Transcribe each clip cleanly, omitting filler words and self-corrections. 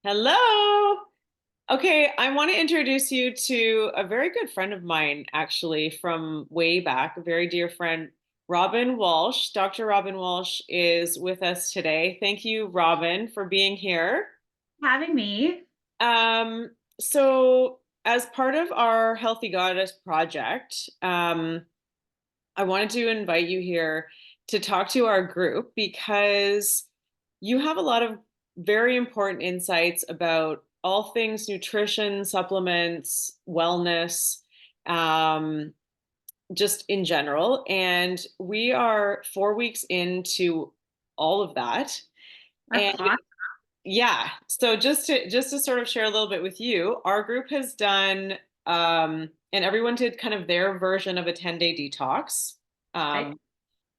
Hello. Okay, I want to introduce you to a very good friend of mine, actually, from way back, a very dear friend, Robin Walsh. Dr. Robin Walsh is with us today. Thank you, Robin, for being here. Having me. Um, as part of our Healthy Goddess project, I wanted to invite you here to talk to our group because you have a lot of very important insights about all things nutrition, supplements, wellness, um, just in general. And we are 4 weeks into all of that. That's And awesome. yeah, so just to sort of share a little bit with you, our group has done and everyone did kind of their version of a 10-day detox. Okay. Um,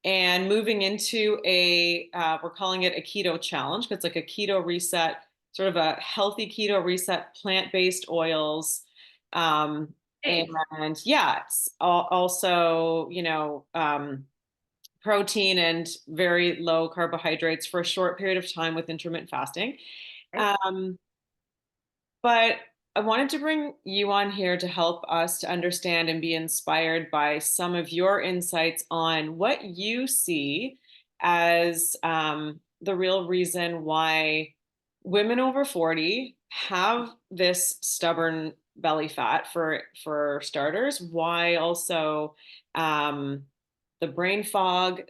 and moving into we're calling it a keto challenge. It's like a keto reset, sort of a healthy keto reset, plant-based oils, um, Hey. and yeah, it's also, protein and very low carbohydrates for a short period of time with intermittent fasting. Okay. Um, but I wanted to bring you on here to help us to understand and be inspired by some of your insights on what you see as the real reason why women over 40 have this stubborn belly fat for starters, why also um, the brain fog,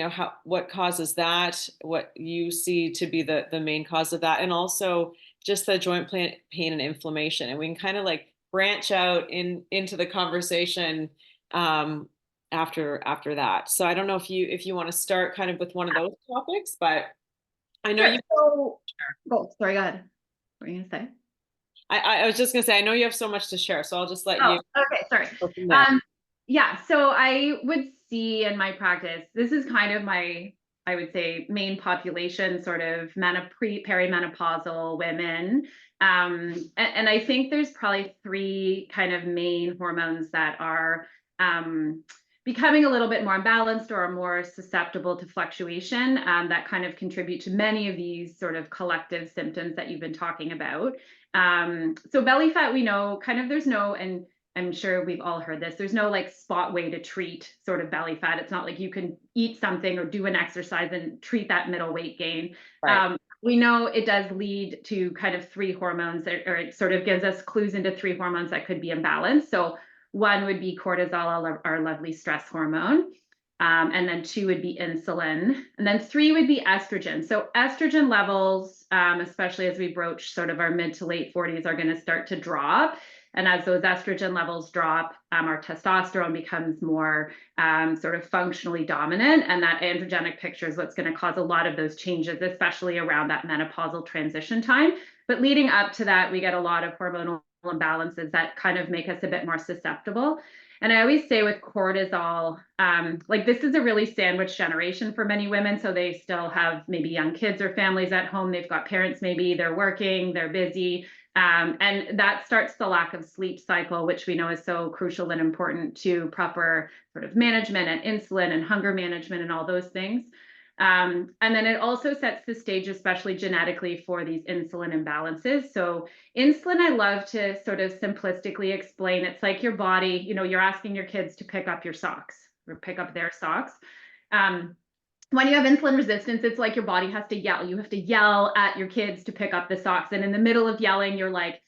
how what causes that, what you see to be the main cause of that, and also just the pain and inflammation, and we can kind of like branch out into the conversation um after that. So I don't know if you want to start kind of with one of those topics, but I know Sure. you So, oh, sorry, go ahead. What were you gonna say? I was just gonna say I know you have so much to share, so I'll just let Oh, you okay, sorry. go from there. Um, yeah, so I would see in my practice, this is kind of my, I would say, main population, sort of perimenopausal women. And I think there's probably three kind of main hormones that are um, becoming a little bit more imbalanced or are more susceptible to fluctuation, that kind of contribute to many of these sort of collective symptoms that you've been talking about. So belly fat, we know kind of there's no, and I'm sure we've all heard this, there's no like spot way to treat sort of belly fat. It's not like you can eat something or do an exercise and treat that middle weight gain. Right. We know it does lead to kind of three hormones, or it sort of gives us clues into three hormones that could be imbalanced. So one would be cortisol, our lovely stress hormone. And then two would be insulin. And then three would be estrogen. So estrogen levels, especially as we broach sort of our mid to late 40s, are going to start to drop. And as those estrogen levels drop, our testosterone becomes more sort of functionally dominant. And that androgenic picture is what's going to cause a lot of those changes, especially around that menopausal transition time. But leading up to that, we get a lot of hormonal imbalances that kind of make us a bit more susceptible. And I always say with cortisol, like this is a really sandwich generation for many women. So they still have maybe young kids or families at home. They've got parents, maybe they're working, they're busy. And that starts the lack of sleep cycle, which we know is so crucial and important to proper sort of management and insulin and hunger management and all those things. And then it also sets the stage, especially genetically, for these insulin imbalances. So insulin, I love to sort of simplistically explain, it's like your body, you're asking your kids to pick up your socks or pick up their socks. Um, when you have insulin resistance, it's like your body has to yell. You have to yell at your kids to pick up the socks. And in the middle of yelling, you're like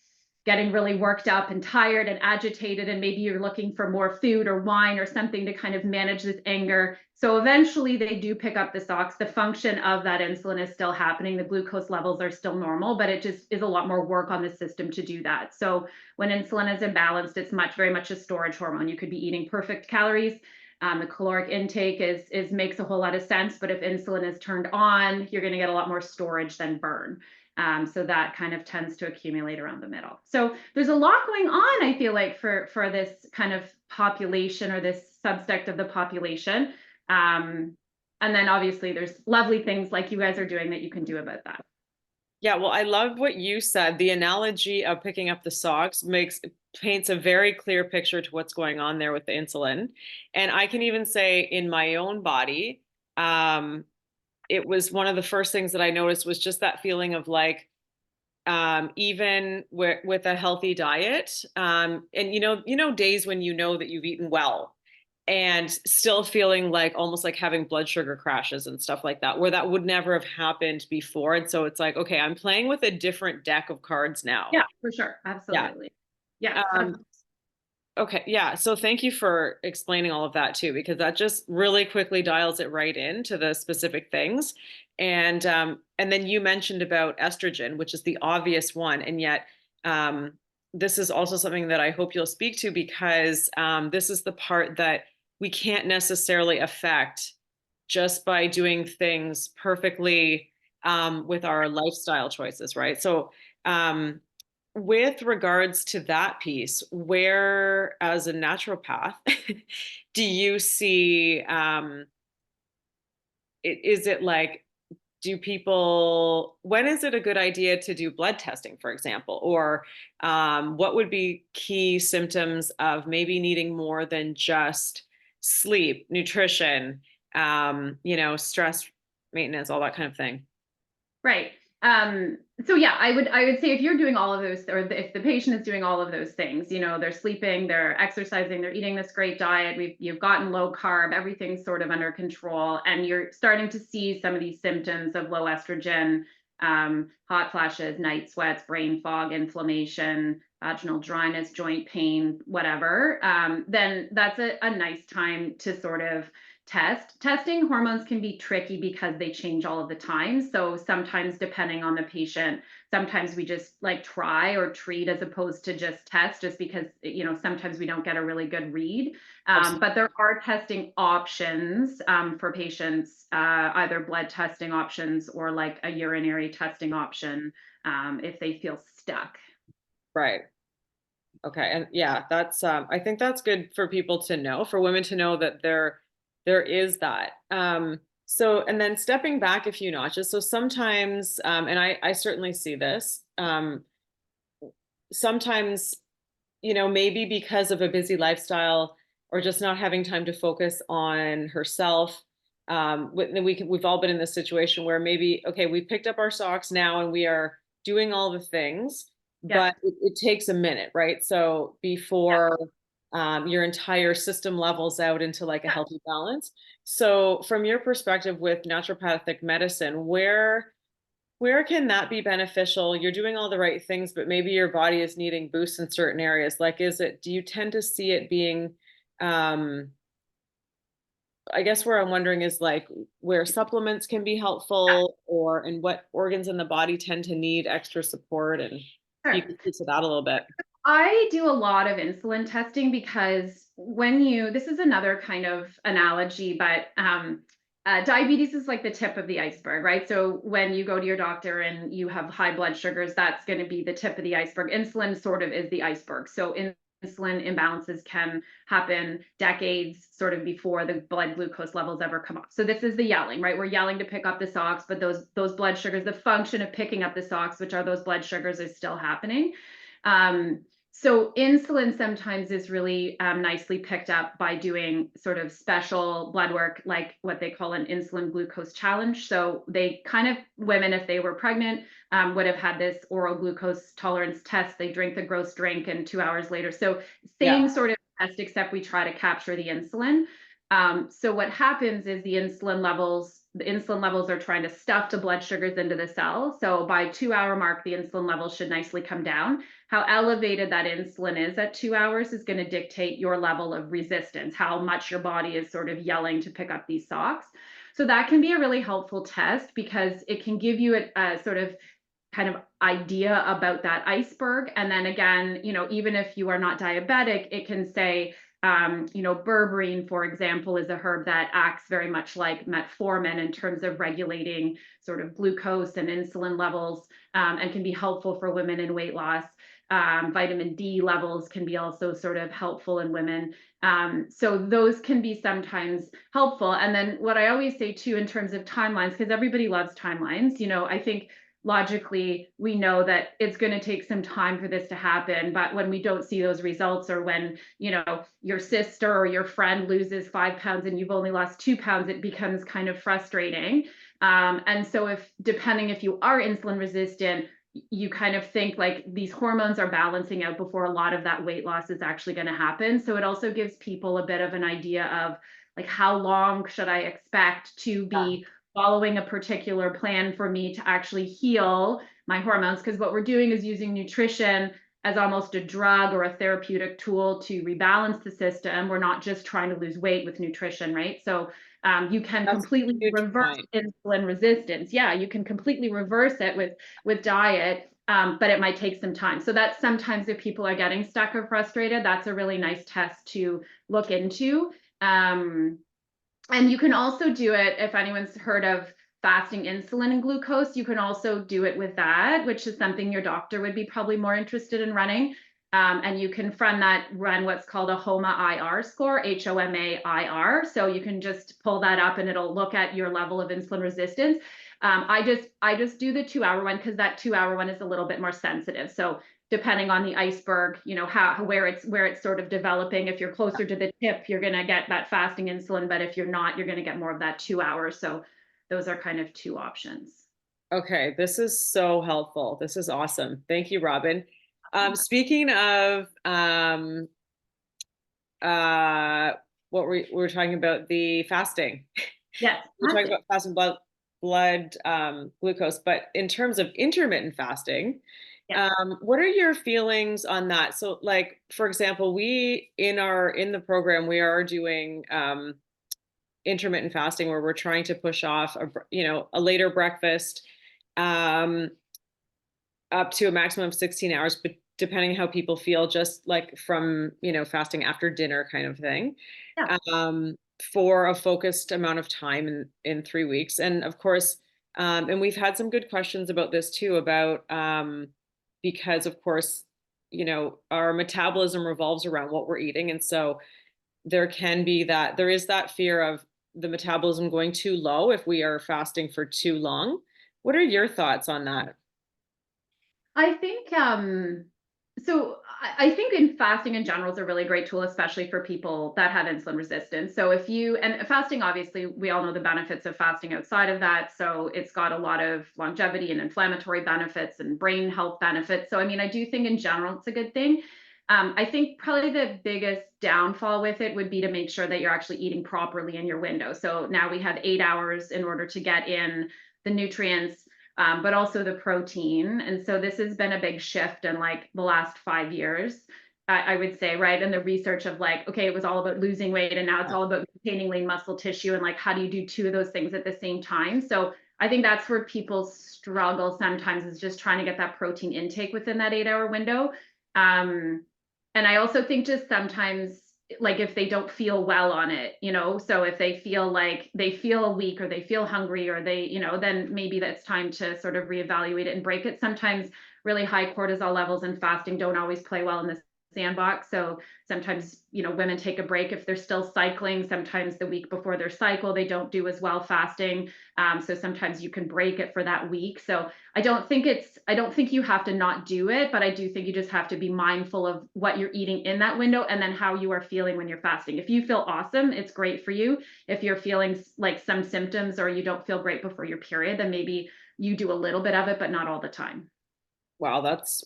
getting really worked up and tired and agitated. And maybe you're looking for more food or wine or something to kind of manage this anger. So eventually they do pick up the socks. The function of that insulin is still happening. The glucose levels are still normal, but it just is a lot more work on the system to do that. So when insulin is imbalanced, it's very much a storage hormone. You could be eating perfect calories. The caloric intake is makes a whole lot of sense, but if insulin is turned on, you're going to get a lot more storage than burn. So that kind of tends to accumulate around the middle. So there's a lot going on, I feel like, for this kind of population or this subsect of the population. And then obviously there's lovely things like you guys are doing that you can do about that. Yeah, well, I love what you said. The analogy of picking up the socks paints a very clear picture to what's going on there with the insulin. And I can even say in my own body, it was one of the first things that I noticed was just that feeling of like even with a healthy diet. And days when you know that you've eaten well and still feeling like almost like having blood sugar crashes and stuff like that, where that would never have happened before. And so it's like, okay, I'm playing with a different deck of cards now. Yeah, for sure. Yeah. Absolutely. Yeah. Um, Okay, yeah. So thank you for explaining all of that too, because that just really quickly dials it right into the specific things. And then you mentioned about estrogen, which is the obvious one, and yet um, this is also something that I hope you'll speak to because this is the part that we can't necessarily affect just by doing things perfectly with our lifestyle choices, right? So um, with regards to that piece, where as a naturopath, do you see, is it like, do people, when is it a good idea to do blood testing, for example? Or what would be key symptoms of maybe needing more than just sleep, nutrition, stress maintenance, all that kind of thing? Right. So yeah, I would say if you're doing all of those, or if the patient is doing all of those things, they're sleeping, they're exercising, they're eating this great diet, you've gotten low carb, everything's sort of under control, and you're starting to see some of these symptoms of low estrogen, hot flashes, night sweats, brain fog, inflammation, vaginal dryness, joint pain, whatever, then that's a nice time to sort of testing hormones can be tricky because they change all of the time. So sometimes depending on the patient, sometimes we just like try or treat as opposed to just test, just because sometimes we don't get a really good read. But there are testing options for patients, either blood testing options or like a urinary testing option, if they feel stuck. Right. Okay. And yeah, that's I think that's good for people to know, for women to know that there is that. So and then stepping back a few notches. So sometimes and I certainly see this. Sometimes, maybe because of a busy lifestyle or just not having time to focus on herself. We've all been in this situation where maybe, okay, we've picked up our socks now and we are doing all the things, Yeah. but it takes a minute, right? So Yeah. before your entire system levels out into like a healthy balance. So from your perspective with naturopathic medicine, where can that be beneficial? You're doing all the right things, but maybe your body is needing boosts in certain areas. Like, do you tend to see it being, um, I guess where I'm wondering is like where supplements can be helpful and what organs in the body tend to need extra support. And if you Sure. can speak to that a little bit. I do a lot of insulin testing because this is another kind of analogy, but diabetes is like the tip of the iceberg, right? So when you go to your doctor and you have high blood sugars, that's going to be the tip of the iceberg. Insulin sort of is the iceberg. So insulin imbalances can happen decades sort of before the blood glucose levels ever come up. So this is the yelling, right? We're yelling to pick up the socks, but those blood sugars, the function of picking up the socks, which are those blood sugars, is still happening. Um, so insulin sometimes is really nicely picked up by doing sort of special blood work, like what they call an insulin glucose challenge. So they kind of, women, if they were pregnant, would have had this oral glucose tolerance test. They drink the gross drink and 2 hours later. So Yeah. same sort of test, except we try to capture the insulin. So what happens is the insulin levels are trying to stuff the blood sugars into the cell. So by 2 hour mark, the insulin levels should nicely come down. How elevated that insulin is at 2 hours is going to dictate your level of resistance, how much your body is sort of yelling to pick up these socks. So that can be a really helpful test because it can give you a sort of kind of idea about that iceberg. And then again, even if you are not diabetic, it can say, berberine, for example, is a herb that acts very much like metformin in terms of regulating sort of glucose and insulin levels, and can be helpful for women in weight loss. Vitamin D levels can be also sort of helpful in women. So those can be sometimes helpful. And then what I always say too, in terms of timelines, because everybody loves timelines, I think logically we know that it's going to take some time for this to happen, but when we don't see those results, or when your sister or your friend loses 5 pounds and you've only lost 2 pounds, it becomes kind of frustrating. And so depending if you are insulin resistant, you kind of think like these hormones are balancing out before a lot of that weight loss is actually going to happen. So it also gives people a bit of an idea of like how long should I expect to be following a particular plan for me to actually heal my hormones, because what we're doing is using nutrition as almost a drug or a therapeutic tool to rebalance the system. We're not just trying to lose weight with nutrition, right? So you can That's a completely huge reverse point. insulin resistance. Yeah, you can completely reverse it with diet, but it might take some time. So that's sometimes if people are getting stuck or frustrated, that's a really nice test to look into. And you can also do it if anyone's heard of fasting insulin and glucose. You can also do it with that, which is something your doctor would be probably more interested in running. And you can from that run what's called a HOMA-IR score, HOMA-IR. So you can just pull that up and it'll look at your level of insulin resistance. I just do the 2 hour one because that 2 hour one is a little bit more sensitive. So depending on the iceberg, you know, how where it's sort of developing. If you're closer to the tip, you're going to get that fasting insulin, but if you're not, you're going to get more of that 2 hours. So those are kind of two options. Okay, this is so helpful. This is awesome. Thank you, Robin. Speaking of uh what we were talking about, the fasting. Yes, We're talking fasting. about fasting blood glucose, but in terms of intermittent fasting, Yes. what are your feelings on that? So, like, for example, we in the program we are doing intermittent fasting where we're trying to push off a later breakfast um, up to a maximum of 16 hours, but depending how people feel, just like from fasting after dinner kind of thing, Yeah. um, for a focused amount of time in 3 weeks. And of course, and we've had some good questions about this too, about because of course, our metabolism revolves around what we're eating. And so there is that fear of the metabolism going too low if we are fasting for too long. What are your thoughts on that? I think so I think in fasting in general is a really great tool, especially for people that have insulin resistance. So if you and fasting, obviously, we all know the benefits of fasting outside of that. So it's got a lot of longevity and inflammatory benefits and brain health benefits. So I mean, I do think in general it's a good thing. I think probably the biggest downfall with it would be to make sure that you're actually eating properly in your window. So now we have 8 hours in order to get in the nutrients, but also the protein. And so this has been a big shift in like the last 5 years, I would say, right? And the research of like, okay, it was all about losing weight and now it's all about maintaining lean muscle tissue. And like, how do you do two of those things at the same time? So I think that's where people struggle sometimes, is just trying to get that protein intake within that 8 hour window. Um, and I also think just sometimes, like if they don't feel well on it, so if they feel like they feel weak or they feel hungry or they, then maybe that's time to sort of reevaluate it and break it. Sometimes really high cortisol levels and fasting don't always play well in this sandbox. So sometimes, women take a break if they're still cycling. Sometimes the week before their cycle, they don't do as well fasting. So sometimes you can break it for that week. So I don't think you have to not do it, but I do think you just have to be mindful of what you're eating in that window and then how you are feeling when you're fasting. If you feel awesome, it's great for you. If you're feeling like some symptoms or you don't feel great before your period, then maybe you do a little bit of it, but not all the time. Wow, that's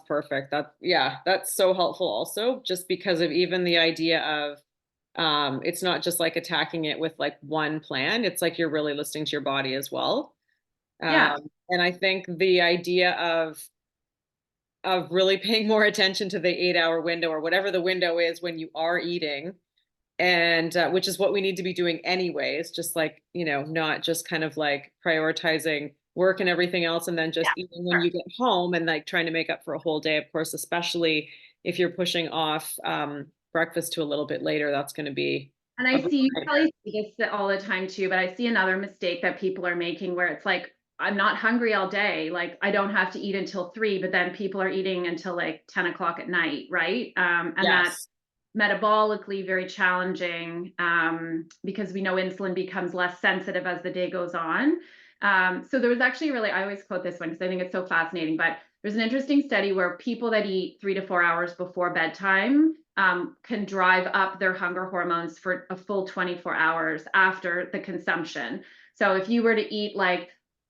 perfect. Yeah, that's so helpful also, just because of even the idea of it's not just like attacking it with like one plan. It's like you're really listening to your body as well. Yeah. And I think the idea of really paying more attention to the 8 hour window or whatever the window is when you are eating, and which is what we need to be doing anyways, just like, not just kind of like prioritizing work and everything else and then just Yeah. eating when Sure. you get home and like trying to make up for a whole day, of course, especially if you're pushing off breakfast to a little bit later. That's going to be And a I real see you nightmare. probably see this all the time too, but I see another mistake that people are making where it's like, I'm not hungry all day. Like I don't have to eat until 3, but then people are eating until like 10 o'clock at night, right? And that's Yes. metabolically very challenging, because we know insulin becomes less sensitive as the day goes on. So there was actually really, I always quote this one because I think it's so fascinating, but there's an interesting study where people that eat 3 to 4 hours before bedtime can drive up their hunger hormones for a full 24 hours after the consumption. So if you were to eat like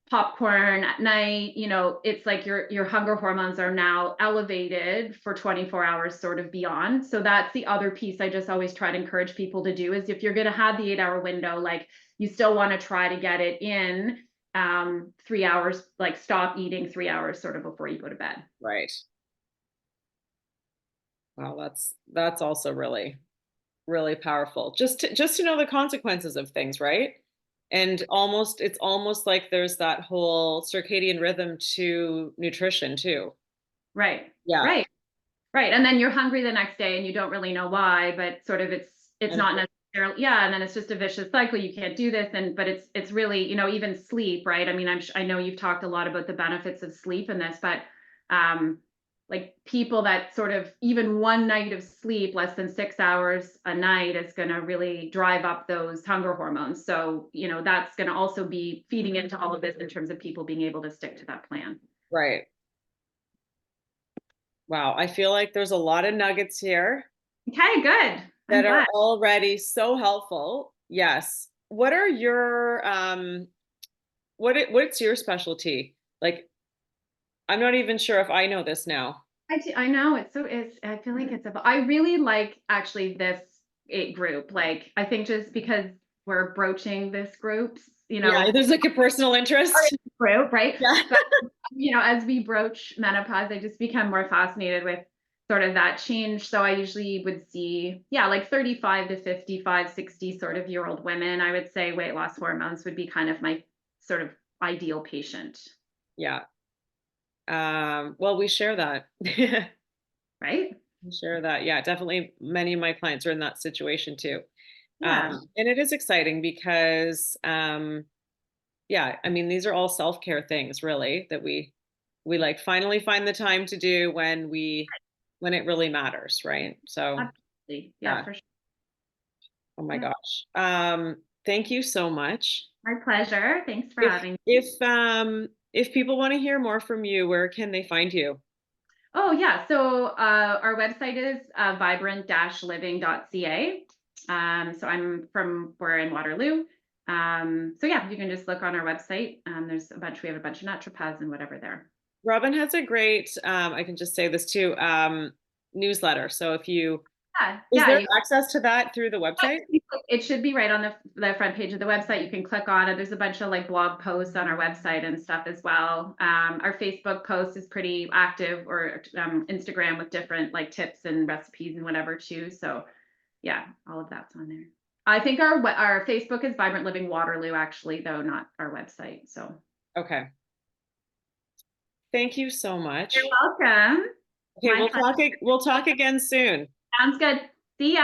popcorn at night, it's like your hunger hormones are now elevated for 24 hours sort of beyond. So that's the other piece I just always try to encourage people to do is if you're going to have the 8 hour window, like you still want to try to get it in 3 hours, like stop eating 3 hours sort of before you go to bed. Right. Wow, that's also really, really powerful. Just to know the consequences of things, right? And it's almost like there's that whole circadian rhythm to nutrition too. Right. Yeah. Right. Right. And then you're hungry the next day and you don't really know why, but sort of it's And not necessarily, yeah, and then it's just a vicious cycle. You can't do this. But it's really, even sleep, right? I mean, I know you've talked a lot about the benefits of sleep in this, but um like people that sort of even one night of sleep, less than 6 hours a night, is going to really drive up those hunger hormones. So, that's going to also be feeding into all of this in terms of people being able to stick to that plan. right. Wow, I feel like there's a lot of nuggets here Okay, good. I'm that are glad. already so helpful. Yes. What are your what's your specialty? Like, I'm not even sure if I know this now. I know I feel like I really like actually this group. Like, I think just because we're broaching this Yeah, there's like a personal interest. group, right? Yeah. But, as we broach menopause, I just become more fascinated with sort of that change. So I usually would see, yeah, like 35 to 55, 60 sort of year old women. I would say weight loss hormones would be kind of my sort of ideal patient, Yeah. Well, we share that. right? We share that. Yeah, definitely many of my clients are in that situation too. Yeah. And it is exciting because yeah, I mean, these are all self-care things really that we like finally find the time to do when it really matters, right? So, Absolutely. Yeah, yeah. for sure. Oh my Yeah. gosh. Thank you so much. My pleasure. Thanks for having me. If people want to hear more from you, where can they find you? Oh, yeah. So our website is vibrant-living.ca. We're in Waterloo. So yeah, you can just look on our website. We have a bunch of naturopaths and whatever there. Robin has a great, I can just say this too, newsletter. So Yeah, is yeah. there access to that through the website? It should be right on the front page of the website. You can click on it. There's a bunch of like blog posts on our website and stuff as well. Our Facebook post is pretty active, or Instagram with different like tips and recipes and whatever too. So yeah, all of that's on there. I think our Facebook is Vibrant Living Waterloo, actually, though not our website. So Okay. Thank you so you're much. welcome. Okay, My pleasure. we'll talk again soon. Sounds good. See ya.